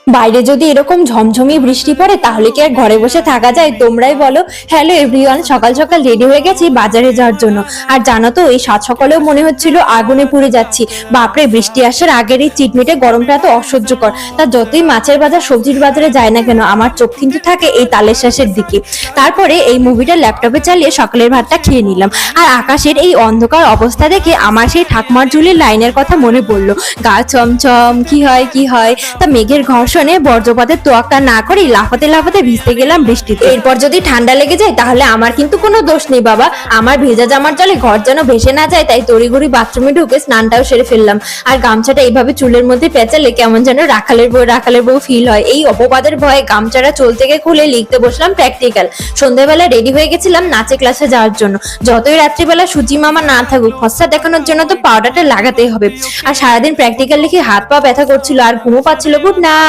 বাইরে যদি এরকম ঝমঝমিয়ে বৃষ্টি পড়ে তাহলে কি আর ঘরে বসে থাকা যায়? তোমরাই বলো। হ্যালো এভরিওয়ান, সকাল সকাল রেডি হয়ে গেছি বাজারে যাওয়ার জন্য। আর জানো তো, এই সাত সকালেও মনে হচ্ছিল আগুনে পুড়ে যাচ্ছি। বাপরে, বৃষ্টি আসার আগের এই চিটমিটে গরমটা এত অসহ্যকর। তা যতই মাছের বাজার সবজির বাজারে যায় না কেন, আমার চোখ কিন্তু থাকে এই তালের শ্বাসের দিকে। তারপরে এই মুভিটা ল্যাপটপে চালিয়ে সকালের ভাতটা খেয়ে নিলাম। আর আকাশের এই অন্ধকার অবস্থা দেখে আমার সেই ঠাকুমার ঝুলির লাইনের কথা মনে পড়লো। গা ছমছম, কি হয় কি হয়। তা মেঘের ঘর্ষণে বজ্রপাতের তোয়াক্কা না করে লাফাতে লাফাতে ভিজতে গেলাম বৃষ্টিতে। এরপর যদি ঠান্ডা লেগে যায় তাহলে আমার কিন্তু কোনো দোষ নেই বাবা। আমার ভেজা জামার জলে ঘর যেন ভেসে না যায়, তাই তড়িঘড়ি বাথরুমে ঢুকে স্নানটাও সেরে ফেললাম। আর গামছাটা এইভাবে চুলের মধ্যে পেঁচালে কেমন যেন রাখালের বউ ফিল হয়। এই অপবাদের ভয়ে গামছাটা চুল থেকে খুলে লিখতে বসলাম প্র্যাকটিক্যাল। সন্ধ্যাবেলা রেডি হয়ে গেছিলাম নাচে ক্লাসে যাওয়ার জন্য। যতই রাত্রিবেলা সুচি মামা না থাকুক, ফর্সা দেখানোর জন্য তো পাউডারটা লাগাতেই হবে। আর সারাদিন প্র্যাকটিক্যাল লিখে হাত পা ব্যথা করছিল আর ঘুমও পাচ্ছিল। Good night.